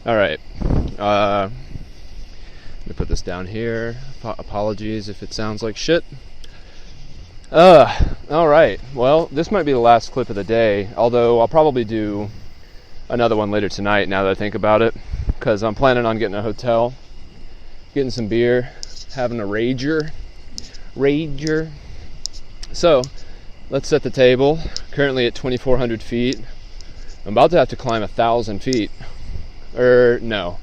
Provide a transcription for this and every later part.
All right. Let me put this down here. Apologies if it sounds like shit. All right. Well, this might be the last clip of the day, although I'll probably do another one later tonight now that I think about it, because I'm planning on getting a hotel, getting some beer, having a rager. So, let's set the table. Currently at 2,400 feet. I'm about to have to climb 1,000 feet. No,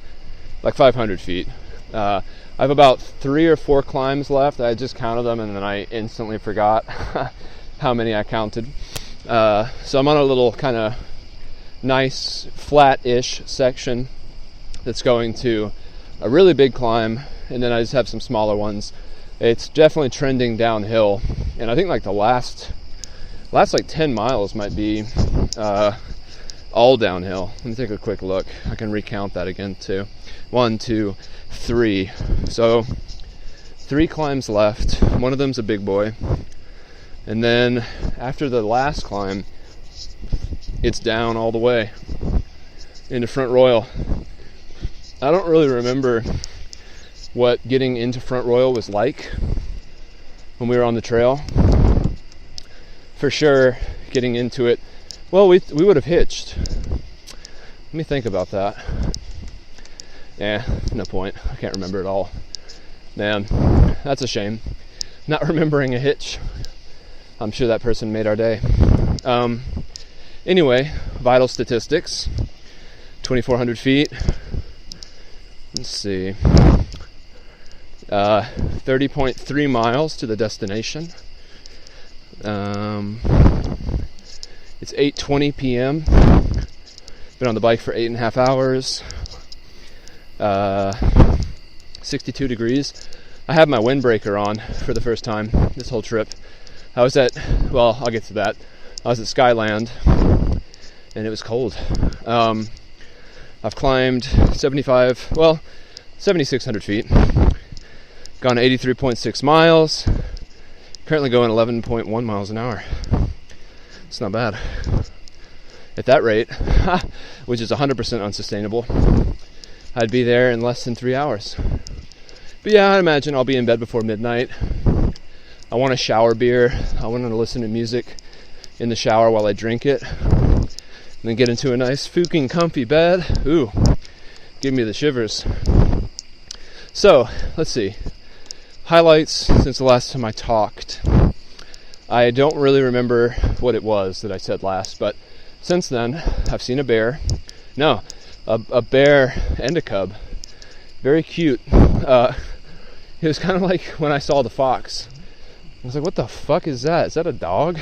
like 500 feet. I have about 3 or 4 climbs left. I just counted them and then I instantly forgot how many I counted. So I'm on a little kind of nice flat-ish section that's going to a really big climb, and then I just have some smaller ones. It's definitely trending downhill, and I think like the last like 10 miles might be all downhill. Let me take a quick look. I can recount that again too. 1, 2, 3. So 3 climbs left. One of them's a big boy. And then after the last climb, it's down all the way into Front Royal. I don't really remember what getting into Front Royal was like when we were on the trail. For sure, getting into it, well, we would have hitched. Let me think about that. Yeah, no point. I can't remember it all. Man, that's a shame. Not remembering a hitch. I'm sure that person made our day. Anyway, vital statistics. 2,400 feet. Let's see. 30.3 miles to the destination. It's 8:20 p.m. Been on the bike for 8.5 hours. 62 degrees. I have my windbreaker on for the first time this whole trip. I'll get to that. I was at Skyland and it was cold. I've climbed 7,600 feet. Gone 83.6 miles. Currently going 11.1 miles an hour. It's not bad. At that rate, which is 100% unsustainable, I'd be there in less than 3 hours. But yeah, I imagine I'll be in bed before midnight. I want to shower beer. I want to listen to music in the shower while I drink it. And then get into a nice fucking comfy bed. Ooh, give me the shivers. So, let's see. Highlights since the last time I talked. I don't really remember what it was that I said last, but since then, I've seen a bear. No, a bear and a cub. Very cute. It was kind of like when I saw the fox. I was like, what the fuck is that? Is that a dog?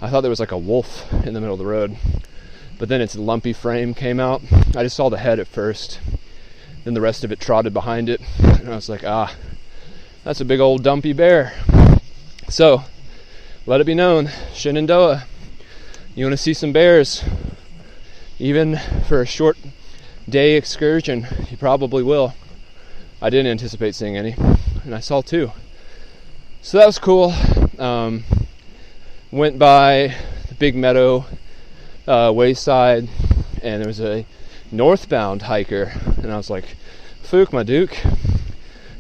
I thought there was like a wolf in the middle of the road. But then its lumpy frame came out. I just saw the head at first. Then the rest of it trotted behind it. And I was like, that's a big old dumpy bear. So, let it be known, Shenandoah, you want to see some bears, even for a short day excursion, you probably will. I didn't anticipate seeing any, and I saw 2. So that was cool. Went by the Big Meadow wayside, and there was a northbound hiker, and I was like, Fook, my duke,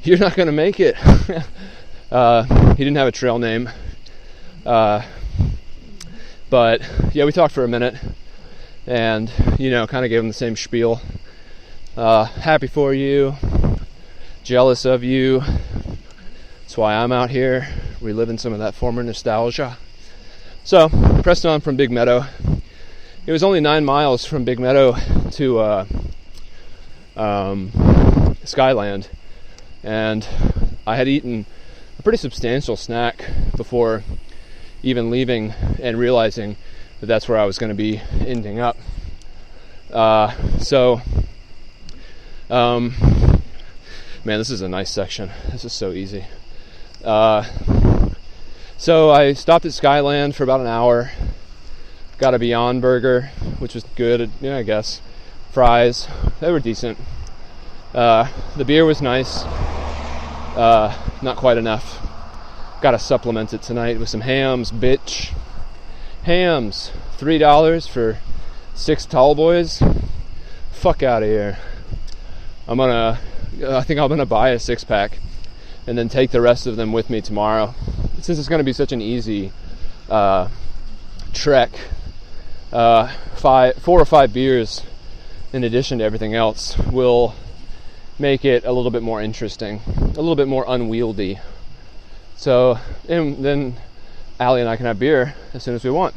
you're not going to make it. He didn't have a trail name. But yeah, we talked for a minute and, kind of gave him the same spiel. Happy for you, jealous of you. That's why I'm out here reliving some of that former nostalgia. So, pressed on from Big Meadow. It was only 9 miles from Big Meadow to Skyland, and I had eaten a pretty substantial snack before even leaving and realizing that that's where I was going to be ending up. Man, this is a nice section. This is so easy. So I stopped at Skyland for about an hour, got a Beyond Burger, which was good, I guess. Fries, they were decent. The beer was nice, not quite enough. Gotta supplement it tonight with some hams, bitch. Hams, $3 for 6 tall boys. fuck out of here. I think I'm gonna buy a 6-pack and then take the rest of them with me tomorrow. Since it's gonna be such an easy trek, 4 or 5 beers in addition to everything else will make it a little bit more interesting, a little bit more unwieldy. So, and then Allie and I can have beer as soon as we want.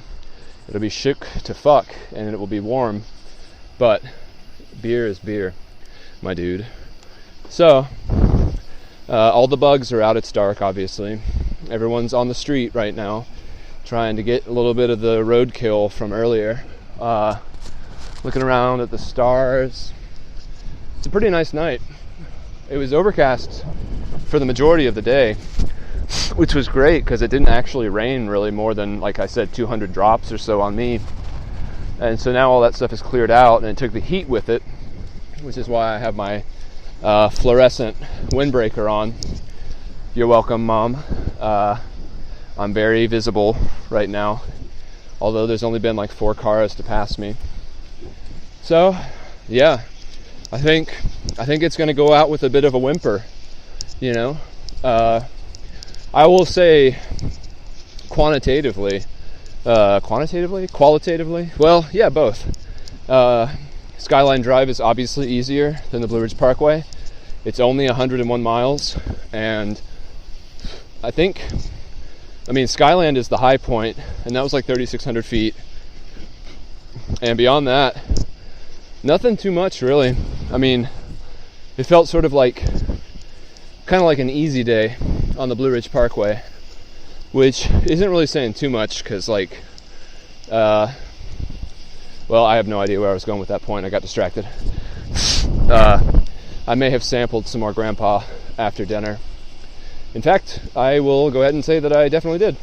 It'll be shook to fuck, and it will be warm, but beer is beer, my dude. So, all the bugs are out. It's dark, obviously. Everyone's on the street right now, trying to get a little bit of the roadkill from earlier. Looking around at the stars. It's a pretty nice night. It was overcast for the majority of the day, which was great because it didn't actually rain really more than, like I said, 200 drops or so on me. And so now all that stuff is cleared out, and it took the heat with it, which is why I have my fluorescent windbreaker on. You're welcome, Mom. I'm very visible right now, although there's only been like 4 cars to pass me. So, yeah, I think it's going to go out with a bit of a whimper, you know. I will say qualitatively, well, yeah, both. Skyline Drive is obviously easier than the Blue Ridge Parkway. It's only 101 miles, and I mean, Skyland is the high point, and that was like 3,600 feet. And beyond that, nothing too much, really. I mean, it felt sort of like, kind of like an easy day on the Blue Ridge Parkway, which isn't really saying too much, because, like, well, I have no idea where I was going with that point. I got distracted. I may have sampled some more Grandpa after dinner. In fact, I will go ahead and say that I definitely did.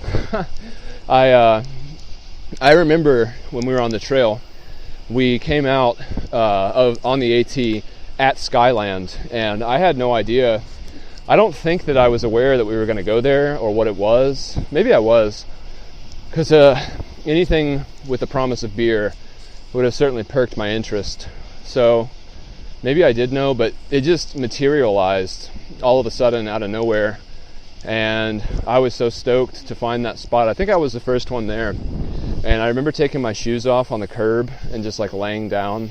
I remember when we were on the trail, we came out on the AT at Skyland, and I had no idea. I don't think that I was aware that we were going to go there or what it was. Maybe I was, because anything with the promise of beer would have certainly perked my interest. So maybe I did know, but it just materialized all of a sudden out of nowhere. And I was so stoked to find that spot. I think I was the first one there. And I remember taking my shoes off on the curb and just like laying down.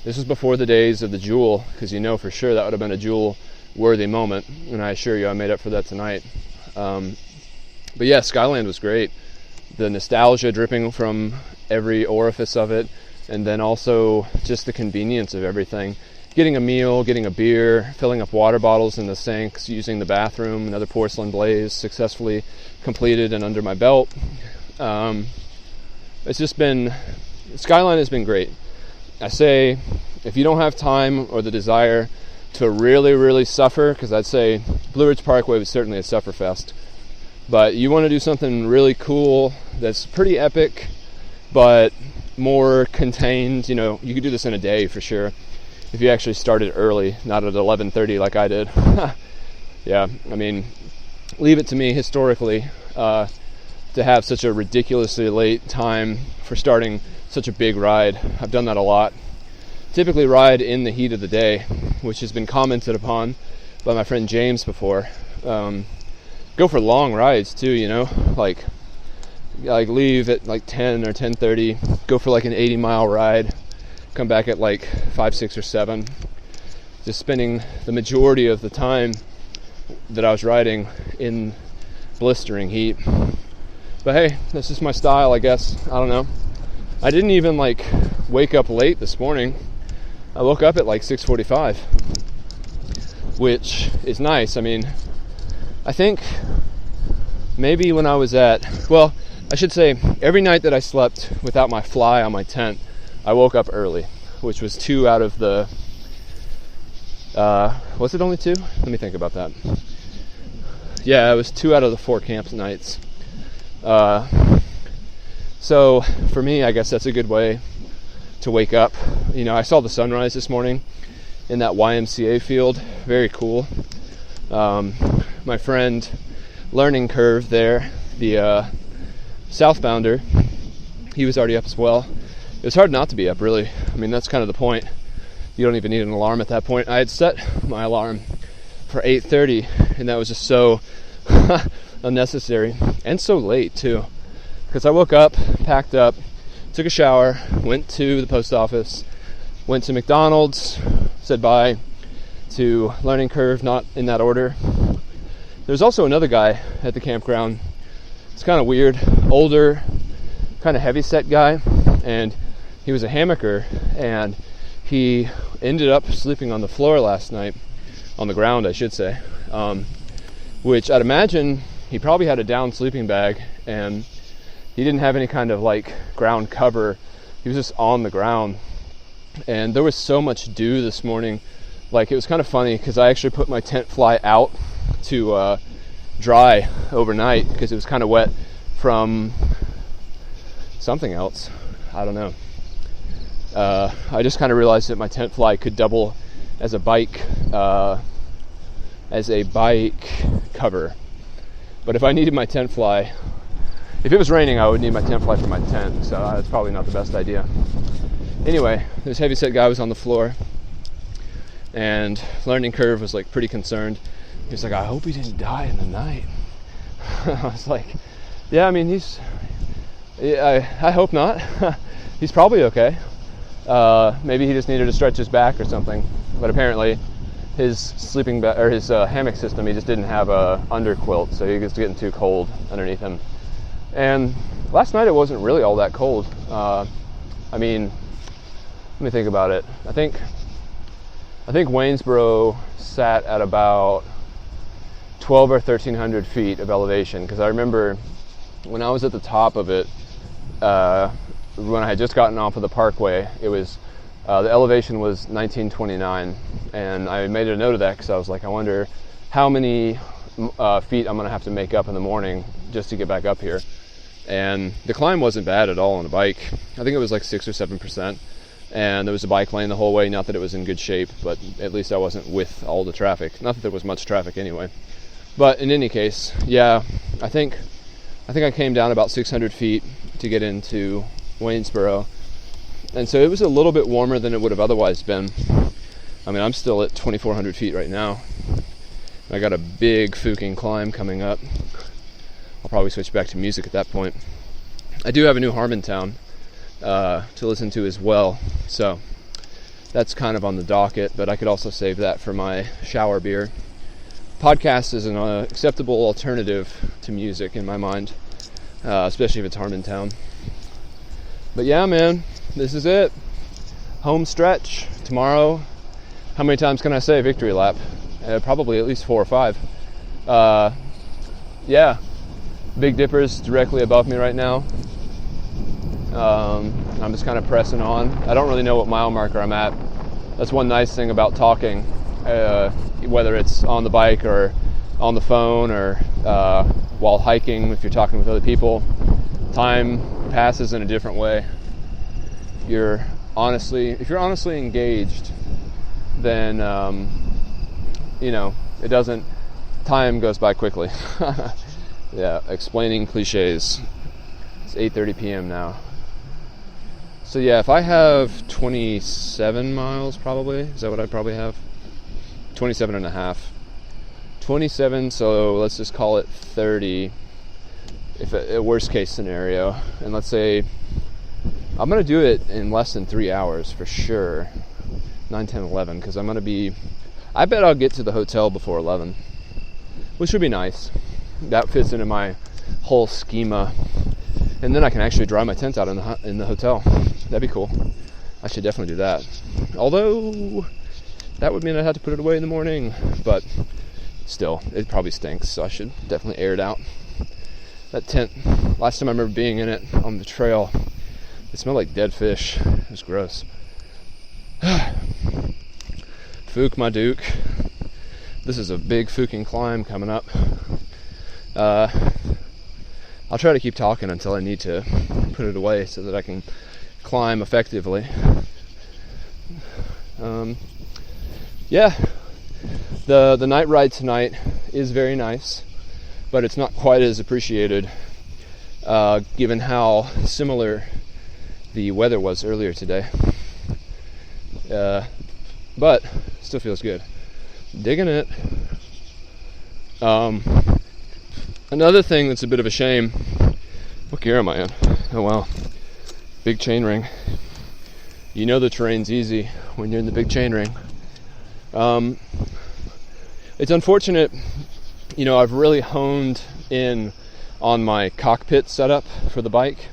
This was before the days of the Jewel, because you know for sure that would have been a Jewel-worthy moment. And I assure you I made up for that tonight. But yeah, Skyland was great. The nostalgia dripping from every orifice of it. And then also just the convenience of everything. Getting a meal, getting a beer, filling up water bottles in the sinks, using the bathroom, another porcelain blaze successfully completed and under my belt. It's just been, Skyline has been great. I say, if you don't have time or the desire to really, really suffer, because I'd say Blue Ridge Parkway was certainly a sufferfest, but you want to do something really cool that's pretty epic, but more contained, you know, you could do this in a day for sure. If you actually started early, not at 11:30 like I did. Yeah, I mean, leave it to me historically to have such a ridiculously late time for starting such a big ride. I've done that a lot. Typically ride in the heat of the day, which has been commented upon by my friend James before. Go for long rides too, you know, like leave at like 10 or 10:30, go for like an 80-mile ride. Come back at like 5, 6, or 7, just spending the majority of the time that I was riding in blistering heat. But hey, that's just my style, I guess. I don't know. I didn't even like wake up late this morning. I woke up at like 6:45, which is nice. I mean, I think maybe when I was well, I should say every night that I slept without my fly on my tent, I woke up early, which was 2 out of the, was it only 2? Let me think about that. Yeah, it was 2 out of the 4 camp nights. So for me, I guess that's a good way to wake up. You know, I saw the sunrise this morning in that YMCA field. Very cool. My friend Learning Curve there, the southbounder, he was already up as well. It was hard not to be up, really. I mean, that's kind of the point. you don't even need an alarm at that point. I had set my alarm for 8:30, and that was just so unnecessary and so late too, because I woke up, packed up, took a shower, went to the post office, went to McDonald's, said bye to Learning Curve, not in that order. There's also another guy at the campground. It's kind of weird, older, kind of heavy-set guy, and he was a hammocker, and he ended up sleeping on the floor last night, on the ground I should say, which I'd imagine he probably had a down sleeping bag, and he didn't have any kind of like ground cover. He was just on the ground, and there was so much dew this morning. Like, it was kind of funny because I actually put my tent fly out to dry overnight because it was kind of wet from something else. I don't know. I just kind of realized that my tent fly could double as a bike cover. But if I needed my tent fly, if it was raining, I would need my tent fly for my tent, so that's probably not the best idea. Anyway, this heavyset guy was on the floor, and Learning Curve was like pretty concerned. He was like, I hope he didn't die in the night. I was like, yeah, I mean, I hope not. He's probably okay. Maybe he just needed to stretch his back or something. But apparently his sleeping bag, or his hammock system, he just didn't have a under quilt, so he was getting too cold underneath him. And last night it wasn't really all that cold. I mean, let me think about it. I think Waynesboro sat at about 12 or 1,300 feet of elevation, because I remember when I was at the top of it, when I had just gotten off of the parkway, it was the elevation was 1929, and I made a note of that because I was like, I wonder how many feet I'm going to have to make up in the morning just to get back up here. And the climb wasn't bad at all on a bike. I think it was like 6 or 7%. And there was a bike lane the whole way. Not that it was in good shape, but at least I wasn't with all the traffic. Not that there was much traffic anyway. But in any case, yeah, I think I came down about 600 feet to get into Waynesboro. And so it was a little bit warmer than it would have otherwise been. I mean, I'm still at 2,400 feet right now. I got a big Fuking climb coming up. I'll probably switch back to music at that point. I do have a new Harmontown to listen to as well, so that's kind of on the docket, but I could also save that for my shower beer. Podcast is an acceptable alternative to music in my mind, especially if it's Harmontown. But yeah, man, this is it. Home stretch. Tomorrow, how many times can I say victory lap? Probably at least 4 or 5. Yeah, Big Dipper's directly above me right now. I'm just kind of pressing on. I don't really know what mile marker I'm at. That's one nice thing about talking, whether it's on the bike or on the phone or while hiking, if you're talking with other people. Time passes in a different way. If you're honestly engaged, then time goes by quickly. Yeah, explaining cliches. It's 8:30 p.m. now. So yeah, if I have 27 miles, probably, is that what I probably have? 27 and a half. 27, so let's just call it 30, if a worst case scenario. And let's say I'm going to do it in less than 3 hours for sure. 9, 10, 11, because I bet I'll get to the hotel before 11, which would be nice. That fits into my whole schema. And then I can actually dry my tent out in the hotel. That'd be cool. I should definitely do that. Although, that would mean I'd have to put it away in the morning. But still, it probably stinks, so I should definitely air it out. That tent, last time I remember being in it on the trail, it smelled like dead fish. It was gross. Fook my Duke. This is a big Fuking climb coming up. I'll try to keep talking until I need to put it away so that I can climb effectively. Yeah, the night ride tonight is very nice, but it's not quite as appreciated given how similar the weather was earlier today. but still feels good. Digging it. Another thing that's a bit of a shame. What gear am I in? Oh wow, big chain ring. You know the terrain's easy when you're in the big chain ring. It's unfortunate, I've really honed in on my cockpit setup for the bike.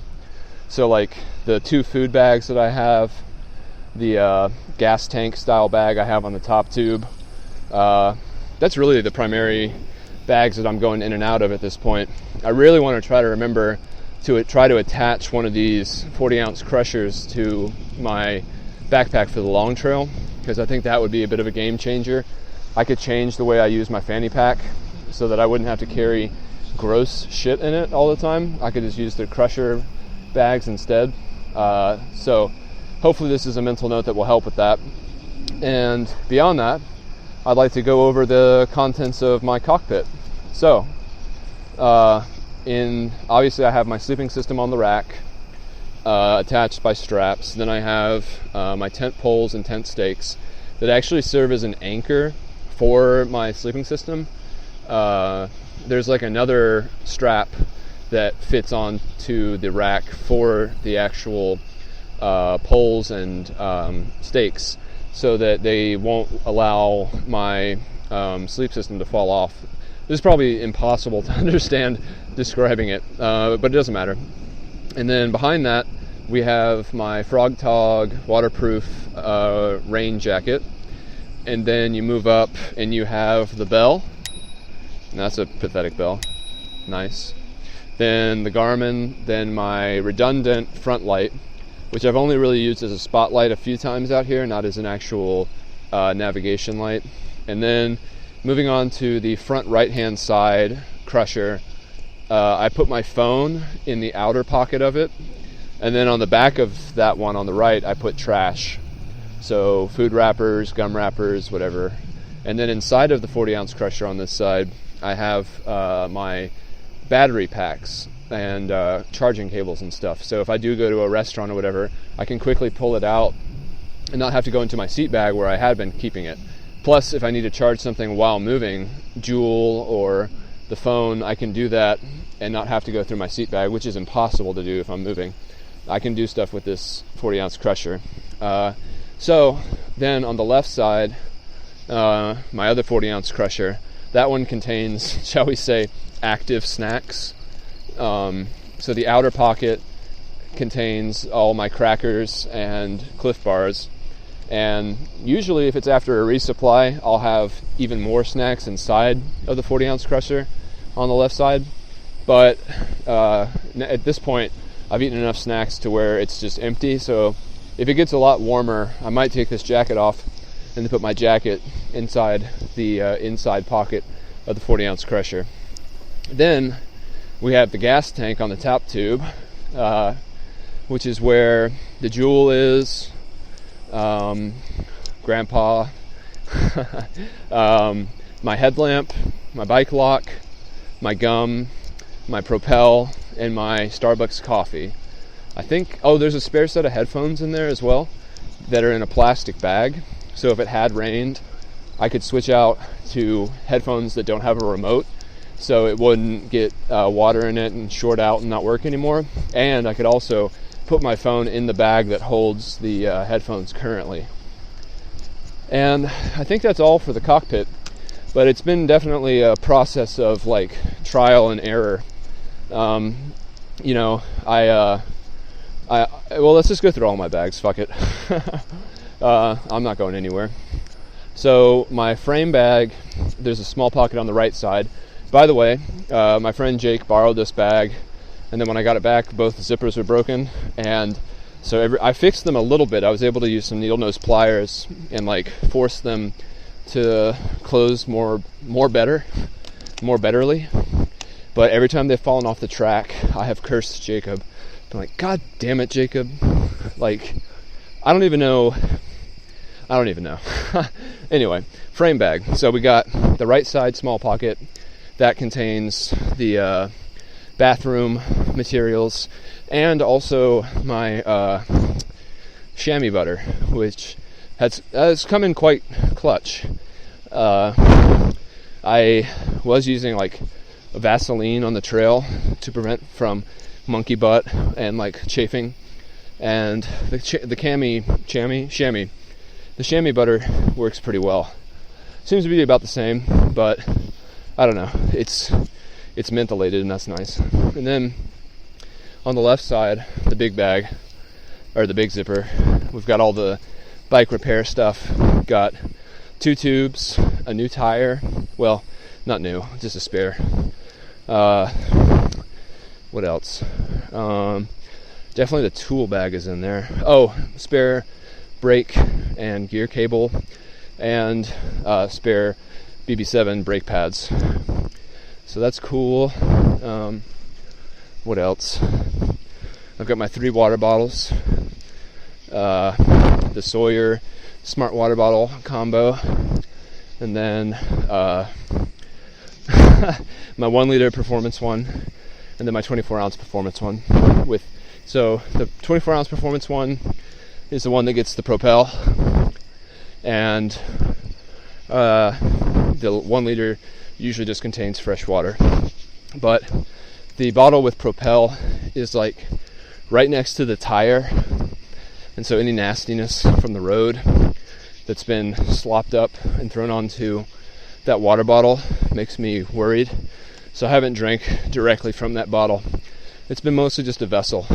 So like the 2 food bags that I have, the gas tank style bag I have on the top tube, that's really the primary bags that I'm going in and out of at this point. I really want to try to remember to try to attach one of these 40-ounce crushers to my backpack for the long trail, because I think that would be a bit of a game changer. I could change the way I use my fanny pack so that I wouldn't have to carry gross shit in it all the time. I could just use the crusher bags instead. So hopefully this is a mental note that will help with that. And beyond that, I'd like to go over the contents of my cockpit. So, obviously I have my sleeping system on the rack, attached by straps. Then I have my tent poles and tent stakes that actually serve as an anchor for my sleeping system. There's like another strap that fits onto the rack for the actual poles and stakes, so that they won't allow my sleep system to fall off. This is probably impossible to understand describing it, but it doesn't matter. And then behind that, we have my Frog Tog waterproof rain jacket. And then you move up and you have the bell. And that's a pathetic bell. Nice. Then the Garmin, then my redundant front light, which I've only really used as a spotlight a few times out here, not as an actual navigation light. And then moving on to the front right-hand side crusher, I put my phone in the outer pocket of it. And then on the back of that one on the right, I put trash. So food wrappers, gum wrappers, whatever. And then inside of the 40-ounce crusher on this side, I have my battery packs and charging cables and stuff. So if I do go to a restaurant or whatever, I can quickly pull it out and not have to go into my seat bag where I had been keeping it. Plus, if I need to charge something while moving, Juul or the phone, I can do that and not have to go through my seat bag, which is impossible to do if I'm moving. I can do stuff with this 40-ounce crusher. So then on the left side, my other 40-ounce crusher, that one contains, shall we say, active snacks. So the outer pocket contains all my crackers and Cliff Bars. And usually if it's after a resupply, I'll have even more snacks inside of the 40-ounce crusher on the left side. But at this point, I've eaten enough snacks to where it's just empty. So if it gets a lot warmer, I might take this jacket off and then put my jacket inside the inside pocket of the 40-ounce crusher. Then we have the gas tank on the top tube, which is where the Juul is, Grandpa, my headlamp, my bike lock, my gum, my Propel, and my Starbucks coffee. I think, there's a spare set of headphones in there as well that are in a plastic bag. So if it had rained, I could switch out to headphones that don't have a remote, so it wouldn't get water in it and short out and not work anymore. And I could also put my phone in the bag that holds the headphones currently. And I think that's all for the cockpit, but it's been definitely a process of like trial and error. Well, let's just go through all my bags, fuck it. I'm not going anywhere. So my frame bag, there's a small pocket on the right side. By the way, my friend Jake borrowed this bag, and then when I got it back, both the zippers were broken, and so I fixed them a little bit. I was able to use some needle nose pliers and like force them to close more betterly. But every time they've fallen off the track, I have cursed Jacob. I'm like, God damn it, Jacob. Like, I don't even know. Anyway, frame bag. So we got the right side small pocket. That contains the bathroom materials and also my chamois butter, which has come in quite clutch. I was using like a Vaseline on the trail to prevent from monkey butt and like chafing, and the chamois butter works pretty well. Seems to be about the same, but I don't know. It's mentholated, and that's nice. And then on the left side, the big bag, or the big zipper, we've got all the bike repair stuff. We've got 2 tubes, a new tire. Well, not new, just a spare. What else? Definitely the tool bag is in there. Oh, spare brake and gear cable, and spare BB7 brake pads. So that's cool. What else? I've got my 3 water bottles. The Sawyer Smart Water Bottle combo. And then my 1 liter performance one. And then my 24 ounce performance one. So the 24 ounce performance one is the one that gets the Propel. And the 1 liter usually just contains fresh water. But the bottle with Propel is like right next to the tire. And so any nastiness from the road that's been slopped up and thrown onto that water bottle makes me worried. So I haven't drank directly from that bottle. It's been mostly just a vessel.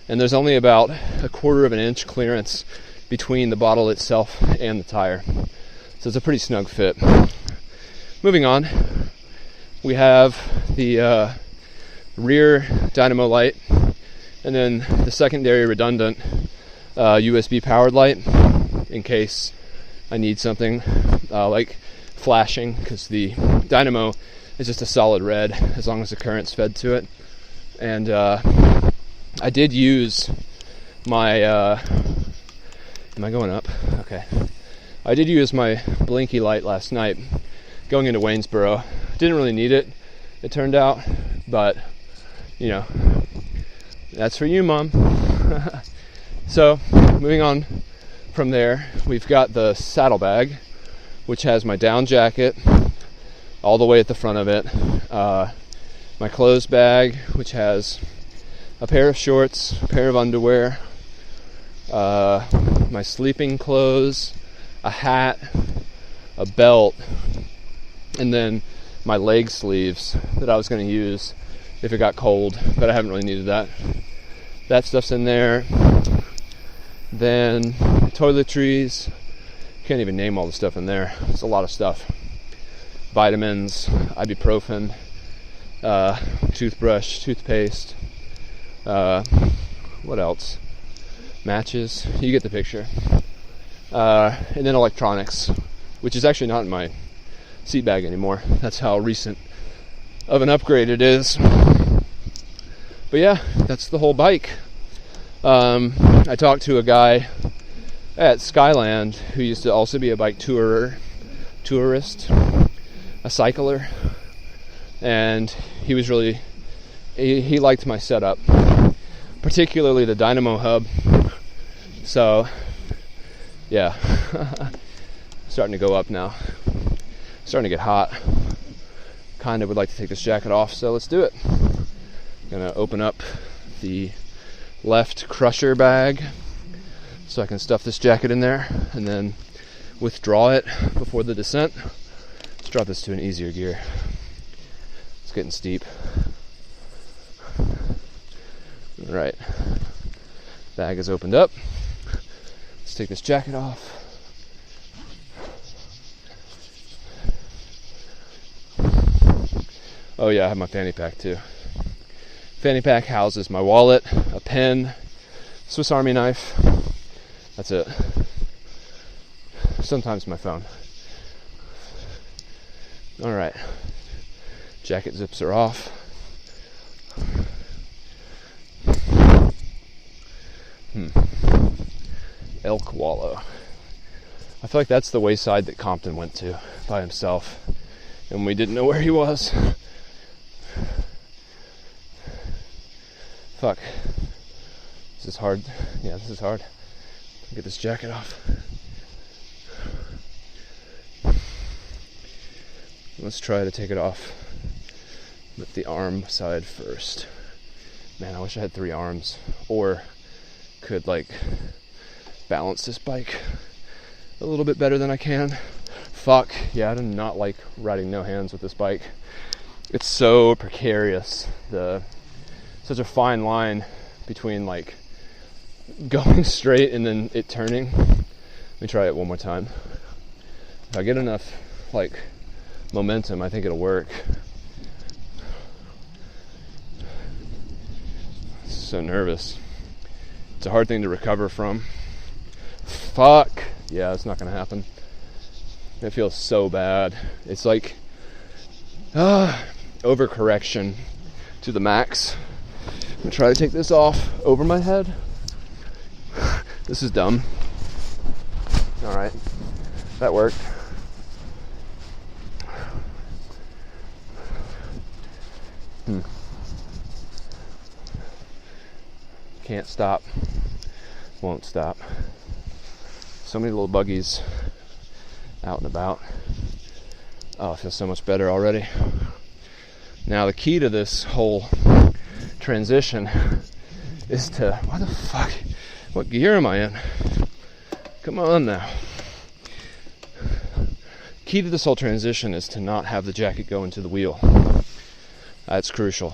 And there's only about 1/4 of an inch clearance between the bottle itself and the tire. So it's a pretty snug fit. Moving on, we have the rear dynamo light, and then the secondary redundant USB powered light in case I need something like flashing, because the dynamo is just a solid red as long as the current's fed to it. And I did use my am I going up? Okay. I did use my blinky light last night going into Waynesboro. Didn't really need it, it turned out, but you know, that's for you, Mom. So moving on from there, we've got the saddlebag, which has my down jacket all the way at the front of it, my clothes bag, which has a pair of shorts, a pair of underwear, my sleeping clothes, a hat, a belt, and then my leg sleeves that I was going to use if it got cold, but I haven't really needed that. That stuff's in there. Then toiletries. Can't even name all the stuff in there. It's a lot of stuff. Vitamins, ibuprofen, toothbrush, toothpaste. What else? Matches. You get the picture. And then electronics, which is actually not in my seat bag anymore. That's how recent of an upgrade it is. But yeah, that's the whole bike. I talked to a guy at Skyland who used to also be a bike tourist, a cycler, and he was really, he liked my setup, particularly the dynamo hub. So yeah, starting to go up now, starting to get hot. Kind of would like to take this jacket off, so let's do it. Gonna open up the left crusher bag so I can stuff this jacket in there and then withdraw it before the descent. Let's drop this to an easier gear. It's getting steep. Alright, bag is opened up. Let's take this jacket off. Oh yeah, I have my fanny pack too. Fanny pack houses my wallet, a pen, Swiss Army knife. That's it. Sometimes my phone. Alright. Jacket zips are off. Elk Wallow. I feel like that's the wayside that Compton went to by himself, and we didn't know where he was. Fuck. This is hard. Yeah, this is hard. Get this jacket off. Let's try to take it off with the arm side first. Man, I wish I had 3 arms, or could like balance this bike a little bit better than I can. Fuck, yeah, I do not like riding no hands with this bike. It's so precarious. Such a fine line between like going straight and then it turning. Let me try it one more time. If I get enough like momentum, I think it'll work. So nervous. It's a hard thing to recover from. Fuck. Yeah, it's not gonna happen. It feels so bad. It's like overcorrection to the max. I'm gonna try to take this off over my head. This is dumb. Alright, that worked. Can't stop. Won't stop. So many little buggies out and about. Oh, it feels so much better already. Now the key to this whole transition is to... Why the fuck? What gear am I in? Come on now. Key to this whole transition is to not have the jacket go into the wheel. That's crucial.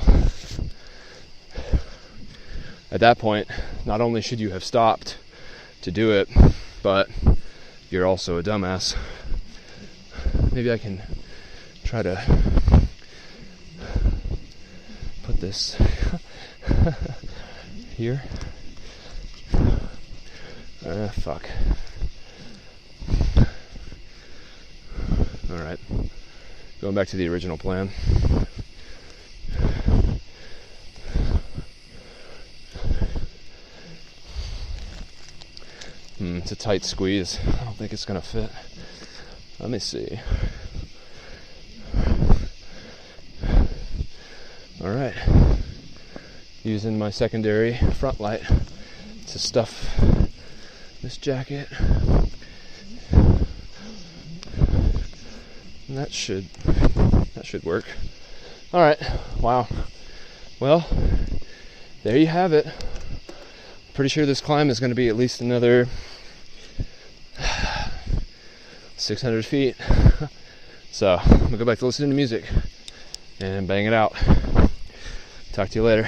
At that point, not only should you have stopped to do it, but you're also a dumbass. Maybe I can try to put this here. Fuck. Alright. Going back to the original plan. It's a tight squeeze. I don't think it's gonna fit. Let me see. Alright. Using my secondary front light to stuff this jacket. And that should work. Alright. Wow. Well, there you have it. Pretty sure this climb is going to be at least another 600 feet. So I'm going to go back to listening to music and bang it out. Talk to you later.